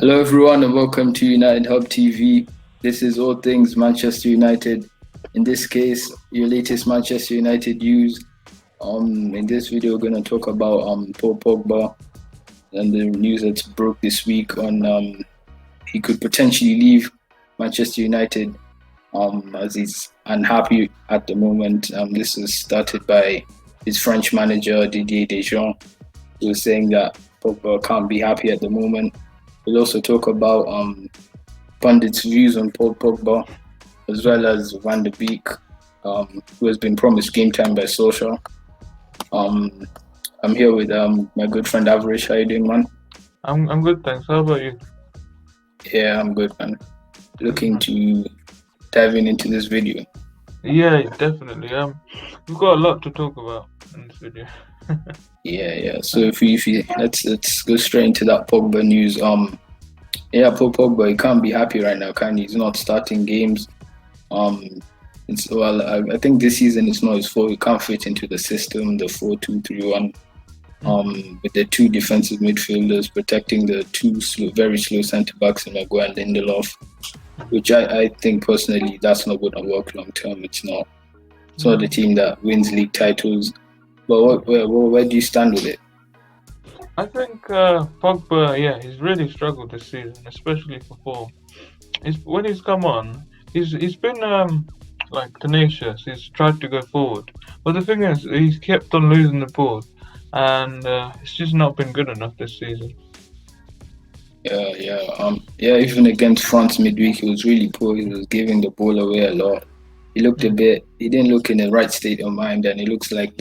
Hello, everyone, and welcome to United Hub TV. This is all things Manchester United. In this case, your latest Manchester United news. In this video, we're going to talk about Paul Pogba and the news that broke this week on he could potentially leave Manchester United as he's unhappy at the moment. This was started by his French manager Didier Deschamps, who was saying that Pogba can't be happy at the moment. We'll also talk about pundits' views on Paul Pogba, as well as Van de Beek, who has been promised game time by Solskjaer. I'm here with my good friend Average. How you doing, man? I'm good, thanks. How about you? Yeah, I'm good, man. Looking to diving into this video. Yeah, definitely. We've got a lot to talk about in this video. Yeah. So if you let's go straight into that Pogba news. Paul Pogba, he can't be happy right now, can he? He's not starting games. I think this season it's not his fault. He can't fit into the system, the 4-2-3-1. With the two defensive midfielders protecting the two very slow centre backs in Maguire and Lindelof, which I think personally that's not going to work long term. It's not the team that wins league titles. But where do you stand with it? I think Pogba, he's really struggled this season, especially for form. When he's come on, he's been tenacious. He's tried to go forward, but the thing is, he's kept on losing the ball, and it's just not been good enough this season. Even against France midweek, he was really poor. He was giving the ball away a lot. He didn't look in the right state of mind, and it looks like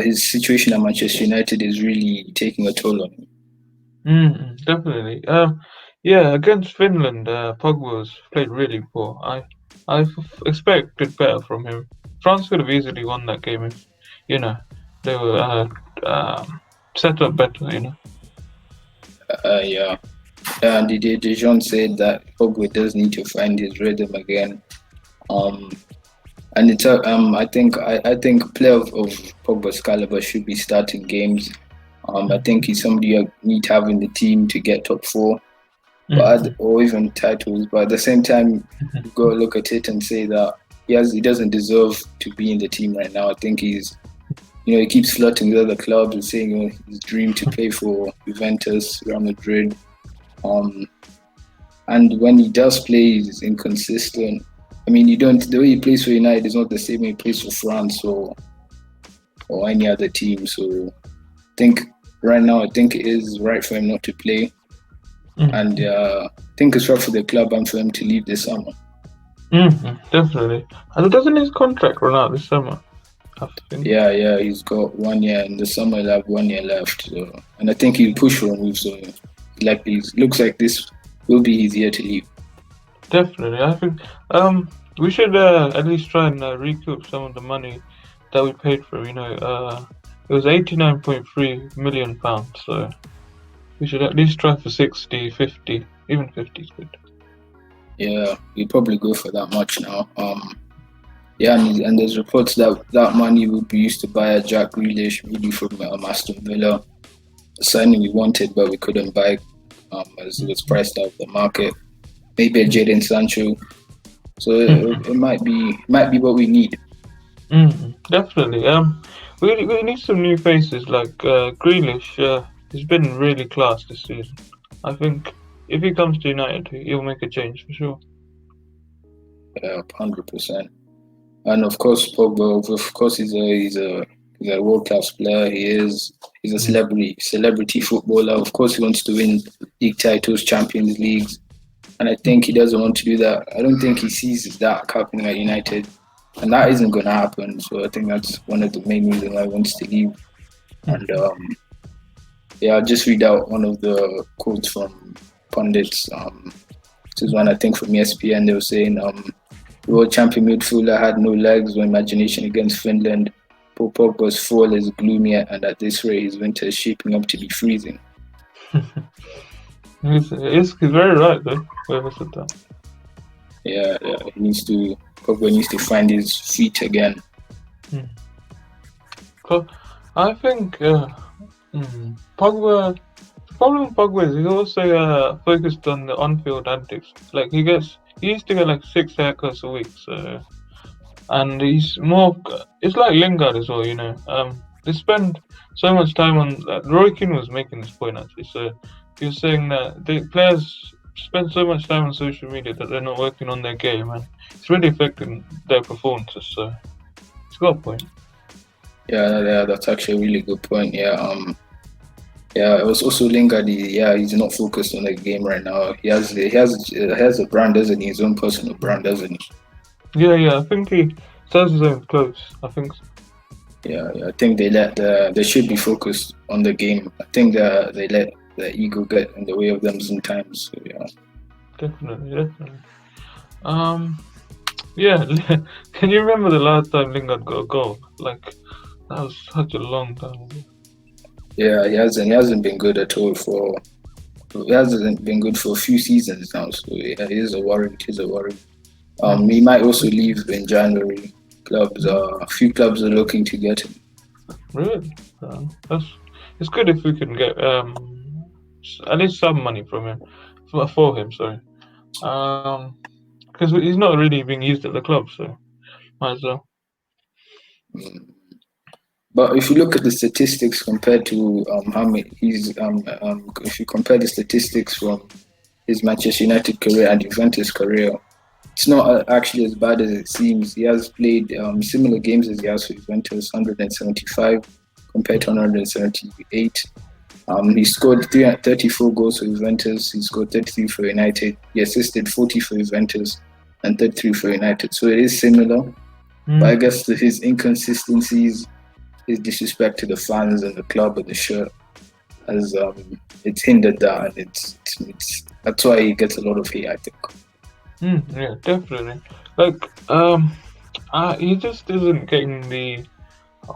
his situation at Manchester United is really taking a toll on him. Definitely. Against Finland, Pogba's played really poor. I expected better from him. France could have easily won that game if, they were set up better, And Didier Deschamps said that Pogba does need to find his rhythm again. And it's I think a player of Pogba's caliber should be starting games. I think he's somebody you need to have in the team to get top four, or even titles. But at the same time, you've got to look at it and say that he doesn't deserve to be in the team right now. I think he keeps flirting with other clubs and saying his dream to play for Juventus, Real Madrid. And when he does play, he's inconsistent. I mean, the way he plays for United is not the same way he plays for France or any other team. So I think right now, it is right for him not to play. And I think it's right for the club and for him to leave this summer. Definitely. And doesn't his contract run out this summer? Yeah, he's got 1 year. In the summer, he'll have 1 year left. So, and I think he'll push for a move. So looks like this will be his year to leave. Definitely. I think we should at least try and recoup some of the money that we paid for him. It was £89.3 million, so we should at least try for 60, 50, even 50 is good. Yeah, we'd probably go for that much now. And there's reports that money would be used to buy a Jack Grealish, really from Aston Villa, a signing we wanted but we couldn't buy as it was priced out of the market. Maybe a Jadon Sancho. So it might be what we need. Definitely. We need some new faces like Grealish. He's been really class this season. I think if he comes to United, he'll make a change for sure. Yeah, 100%. And of course, Pogba. Of course, he's a world-class player. He's a celebrity footballer. Of course, he wants to win league titles, Champions Leagues. And I think he doesn't want to do that. I don't think he sees that happening at United. And that isn't going to happen. So I think that's one of the main reasons why he wants to leave. And I'll just read out one of the quotes from pundits. This is one, I think, from ESPN. They were saying, the world champion midfielder had no legs or imagination against Finland. Paul Pogba's fall is gloomy, and at this rate, his winter is shaping up to be freezing. He's very right, though. Whoever said that. Yeah. Pogba needs to find his feet again. I think Pogba problem with Pogba is he's also focused on the on-field antics. Like he used to get like 6 haircuts a week. So and he's more. It's like Lingard as well. They spend so much time on. Roy Keane was making this point actually. So he was saying that the players spend so much time on social media that they're not working on their game, and it's really affecting their performances. So it's got a point. Yeah, that's actually a really good point. Yeah, it was also Lingard. He's not focused on the game right now. He has a brand, doesn't he? His own personal brand, doesn't he? Yeah. I think he sells his own clothes. I think so. Yeah. I think they should be focused on the game. I think they let the ego get in the way of them sometimes. So, yeah. Definitely. Yeah. Can you remember the last time Lingard got a goal? Like that was such a long time ago. Yeah, he hasn't been good at all for. He hasn't been good for a few seasons now. So yeah, it is a worry. It is a worry. He might also leave in January. A few clubs are looking to get him. Really? It's good if we can get at least some money from him for him. Sorry, because he's not really being used at the club, so might as well. Mm. But if you look at the statistics compared to how many if you compare the statistics from his Manchester United career and Juventus career, it's not actually as bad as it seems. He has played similar games as he has for Juventus, 175 compared to 178. He scored 34 goals for Juventus. He scored 33 for United. He assisted 40 for Juventus and 33 for United. So it is similar. But I guess his inconsistencies, his disrespect to the fans and the club and the shirt, has it's hindered that, and it's that's why he gets a lot of hate, I think. Yeah, definitely. Like, he just isn't getting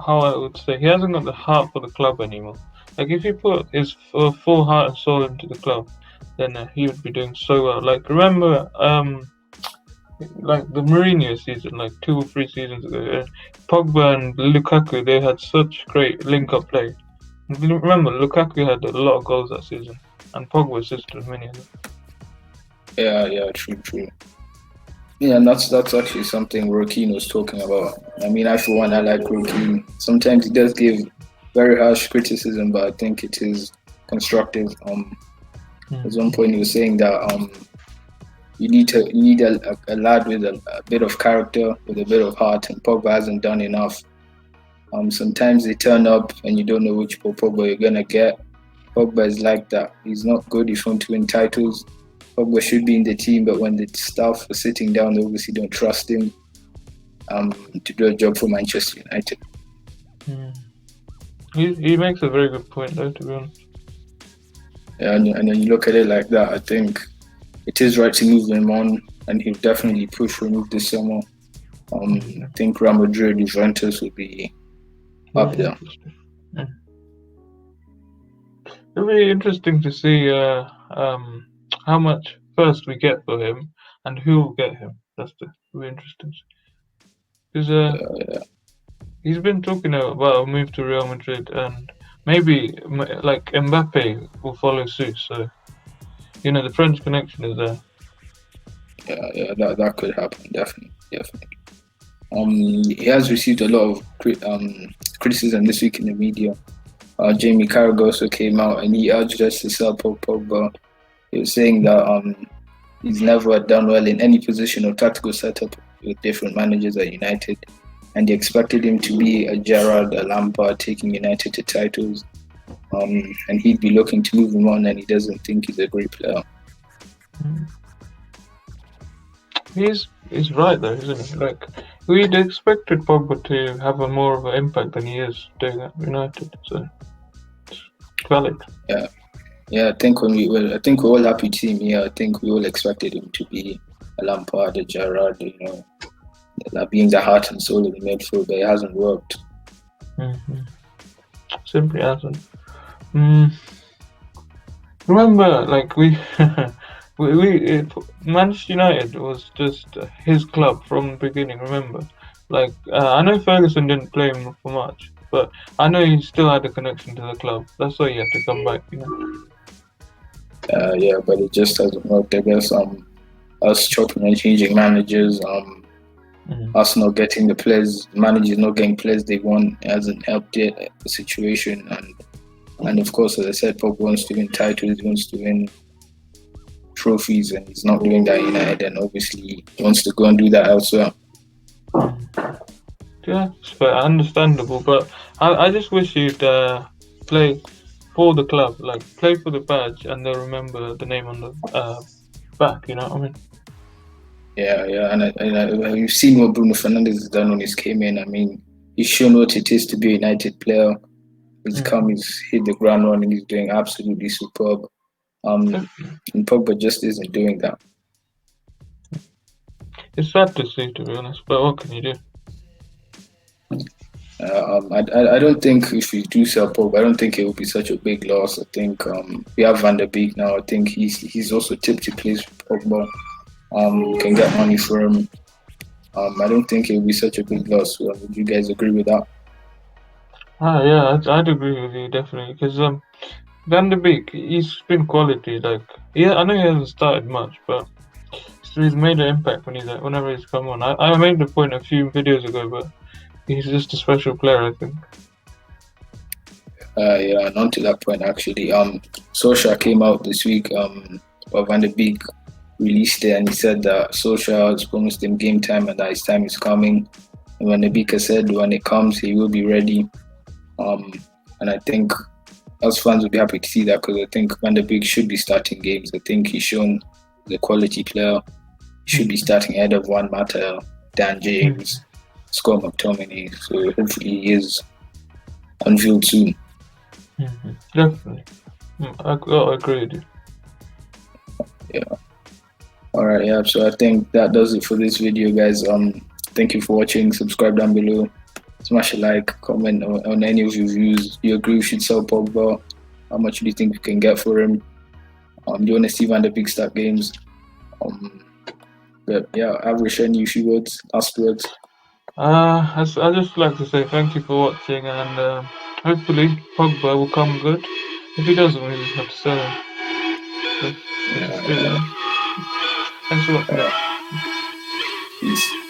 how I would say, he hasn't got the heart for the club anymore. Like, if he put his full heart and soul into the club, then he would be doing so well. Like, remember, like the Mourinho season, like 2 or 3 seasons ago, Pogba and Lukaku, they had such great link-up play. Remember, Lukaku had a lot of goals that season, and Pogba assisted many of them. Yeah, true. Yeah, and that's actually something Roy Keane was talking about. I mean, I for one, I like Roy Keane. Sometimes he does give very harsh criticism, but I think it is constructive. At one point he was saying that you need a lad with a bit of character, with a bit of heart, and Pogba hasn't done enough. Sometimes they turn up and you don't know which Pogba you're gonna get. Pogba is like that. He's not good if you want to win titles. Pogba should be in the team, but when the staff are sitting down, they obviously don't trust him to do a job for Manchester United. He makes a very good point, though, to be honest. Yeah, and then you look at it like that, I think it is right to move him on, and he'll definitely push for a move this summer. I think Real Madrid, Juventus will be up there. It'll be interesting to see how much first we get for him and who will get him. It'll be interesting. Because he's been talking about a move to Real Madrid, and maybe like Mbappe will follow suit. So the French connection is there. Yeah, that could happen, definitely. He has received a lot of criticism this week in the media. Jamie Carragher also came out and he urged us to sell Pogba. He was saying that he's never done well in any position or tactical setup with different managers at United, and they expected him to be a Gerrard, a Lampard, taking United to titles, and he'd be looking to move him on, and he doesn't think he's a great player. He's right though, isn't he? Like, we'd expected Pogba to have a more of an impact than he is doing at United, so it's valid. Yeah. I think we're all happy to see him here. I think we all expected him to be a Lampard, a Gerrard, being the heart and soul of the midfield, but it hasn't worked. Simply hasn't. Remember, like Manchester United was just his club from the beginning. Remember, like I know Ferguson didn't play him for much, but I know he still had a connection to the club. That's why he had to come back. Yeah, but it just hasn't worked. I guess us chopping and changing managers, us not getting the players, managers not getting players they want hasn't helped the situation. And of course, as I said, Pogba wants to win titles, he wants to win trophies, and he's not doing that in United. And obviously, he wants to go and do that elsewhere. Yeah, it's understandable, but I just wish you'd play for the club, like play for the badge, and they'll remember the name on the back. You know what I mean? Yeah, and we've seen what Bruno Fernandes has done when he's came in. I mean, he's shown what it is to be a United player. He's come, he's hit the ground running, he's doing absolutely superb. And Pogba just isn't doing that. It's sad to see, to be honest, but what can you do? I don't think if we do sell Pogba, I don't think it will be such a big loss. I think we have Van der Beek now. I think he's also tipped to place for Pogba. We can get money for him. I don't think it will be such a big loss. Would you guys agree with that? Yeah, I'd agree with you definitely because Van der Beek, he's been quality. Like, yeah, I know he hasn't started much, but he's made an impact whenever he's come on. I made the point a few videos ago, but he's just a special player, I think. Yeah, and on to that point actually. Solskjaer came out this week. Van der Beek released it, and he said that Solskjaer has promised him game time and that his time is coming. And Van der Beek has said when it comes, he will be ready. And I think us fans will be happy to see that because I think Van der Beek should be starting games. I think he's shown the quality player. He should be starting ahead of Juan Mata, Dan James, Scott McTominay. So hopefully he is unveiled soon. Definitely. I agree with you. Yeah. Alright, yeah. So I think that does it for this video, guys. Thank you for watching. Subscribe down below. Smash a like, comment on any of your views. Do you agree we should sell Pogba? How much do you think we can get for him? Do you want to see Van der Beek start games? But yeah, Average, any few words, last words? I just like to say thank you for watching, and hopefully Pogba will come good. If he doesn't, we just have to sell him. Thanks a lot. Peace.